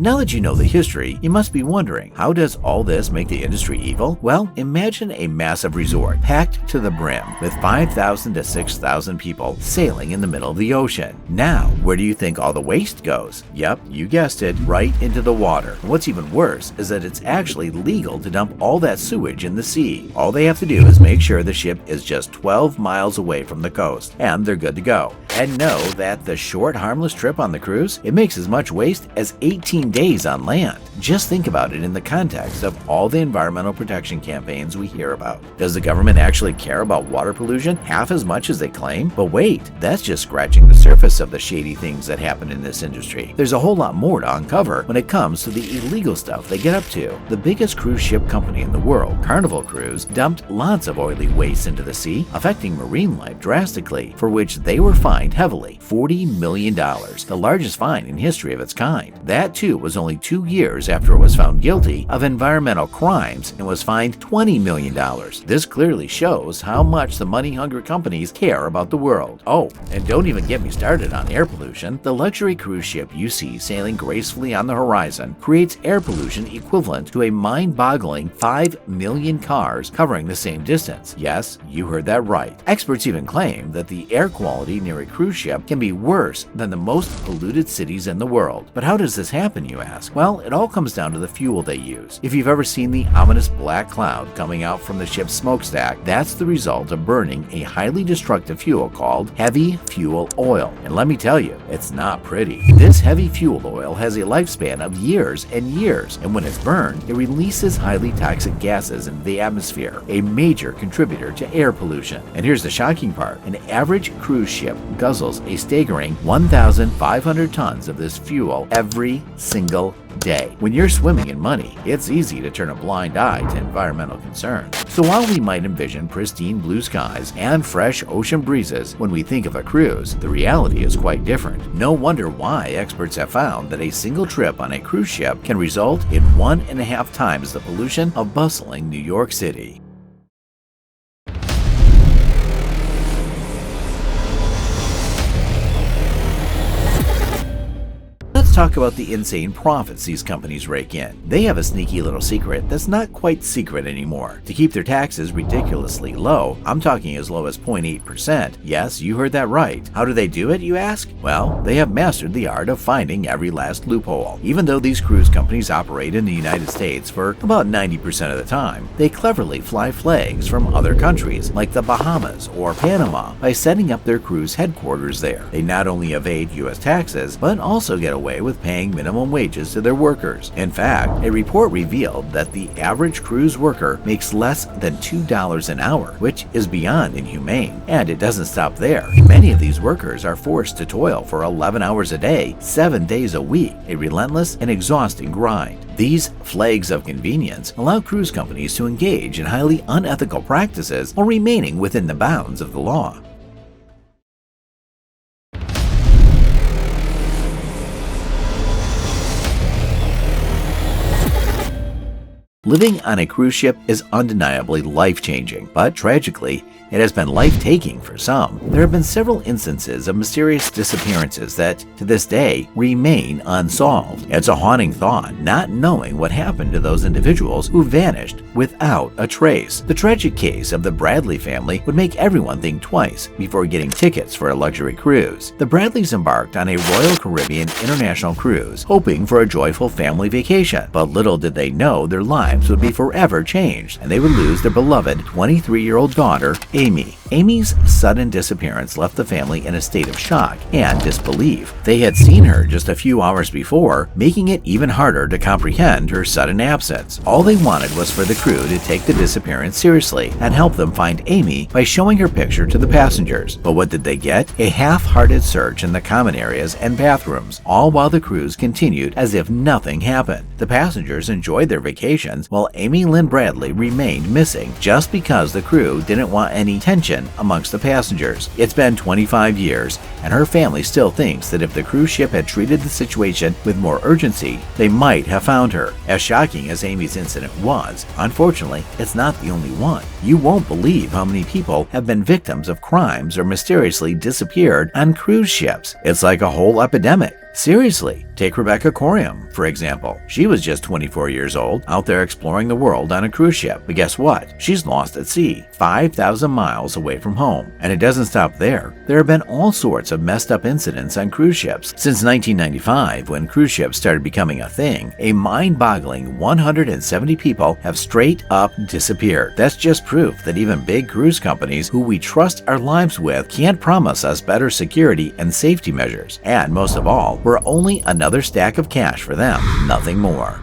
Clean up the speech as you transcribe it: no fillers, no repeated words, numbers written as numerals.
Now that you know the history, you must be wondering, how does all this make the industry evil? Well, imagine a massive resort packed to the brim with 5,000 to 6,000 people sailing in the middle of the ocean. Now, where do you think all the waste goes? Yep, you guessed it, right into the water. And what's even worse is that it's actually legal to dump all that sewage in the sea. All they have to do is make sure the ship is just 12 miles away from the coast, and they're good to go. And know that the short, harmless trip on the cruise, it makes as much waste as 18 days on land. Just think about it in the context of all the environmental protection campaigns we hear about. Does the government actually care about water pollution half as much as they claim? But wait, that's just scratching the surface of the shady things that happen in this industry. There's a whole lot more to uncover when it comes to the illegal stuff they get up to. The biggest cruise ship company in the world, Carnival Cruise, dumped lots of oily waste into the sea, affecting marine life drastically, for which they were fined heavily, $40 million, the largest fine in history of its kind. That too was only 2 years after it was found guilty of environmental crimes and was fined $20 million. This clearly shows how much the money-hungry companies care about the world. Oh, and don't even get me started on air pollution. The luxury cruise ship you see sailing gracefully on the horizon creates air pollution equivalent to a mind-boggling 5 million cars covering the same distance. Yes, you heard that right. Experts even claim that the air quality near a cruise ship can be worse than the most polluted cities in the world. But how does this happen, you ask? Well, it all comes down to the fuel they use. If you've ever seen the ominous black cloud coming out from the ship's smokestack, that's the result of burning a highly destructive fuel called heavy fuel oil. And let me tell you, it's not pretty. This heavy fuel oil has a lifespan of years and years, and when it's burned, it releases highly toxic gases into the atmosphere, a major contributor to air pollution. And here's the shocking part. An average cruise ship guzzles a staggering 1,500 tons of this fuel every single day. When you're swimming in money, it's easy to turn a blind eye to environmental concerns. So while we might envision pristine blue skies and fresh ocean breezes when we think of a cruise, the reality is quite different. No wonder why experts have found that a single trip on a cruise ship can result in 1.5 times the pollution of bustling New York City. Let's talk about the insane profits these companies rake in. They have a sneaky little secret that's not quite secret anymore. To keep their taxes ridiculously low, I'm talking as low as 0.8%. Yes, you heard that right. How do they do it, you ask? Well, they have mastered the art of finding every last loophole. Even though these cruise companies operate in the United States for about 90% of the time, they cleverly fly flags from other countries like the Bahamas or Panama by setting up their cruise headquarters there. They not only evade U.S. taxes, but also get away with paying minimum wages to their workers. In fact, a report revealed that the average cruise worker makes less than $2 an hour, which is beyond inhumane. And it doesn't stop there. Many of these workers are forced to toil for 11 hours a day, 7 days a week, a relentless and exhausting grind. These flags of convenience allow cruise companies to engage in highly unethical practices while remaining within the bounds of the law. Living on a cruise ship is undeniably life-changing, but tragically, it has been life-taking for some. There have been several instances of mysterious disappearances that, to this day, remain unsolved. It's a haunting thought, not knowing what happened to those individuals who vanished without a trace. The tragic case of the Bradley family would make everyone think twice before getting tickets for a luxury cruise. The Bradleys embarked on a Royal Caribbean International cruise, hoping for a joyful family vacation, but little did they know their lives would be forever changed, and they would lose their beloved 23-year-old daughter, Amy. Amy's sudden disappearance left the family in a state of shock and disbelief. They had seen her just a few hours before, making it even harder to comprehend her sudden absence. All they wanted was for the crew to take the disappearance seriously and help them find Amy by showing her picture to the passengers. But what did they get? A half-hearted search in the common areas and bathrooms, all while the cruise continued as if nothing happened. The passengers enjoyed their vacations while Amy Lynn Bradley remained missing just because the crew didn't want any tension amongst the passengers. It's been 25 years, and her family still thinks that if the cruise ship had treated the situation with more urgency, they might have found her. As shocking as Amy's incident was, unfortunately, it's not the only one. You won't believe how many people have been victims of crimes or mysteriously disappeared on cruise ships. It's like a whole epidemic. Seriously, take Rebecca Corium, for example. She was just 24 years old, out there exploring the world on a cruise ship. But guess what? She's lost at sea, 5,000 miles away from home. And it doesn't stop there. There have been all sorts of messed up incidents on cruise ships. Since 1995, when cruise ships started becoming a thing, a mind-boggling 170 people have straight up disappeared. That's just proof that even big cruise companies who we trust our lives with can't promise us better security and safety measures. And most of all, we're only another stack of cash for them, nothing more.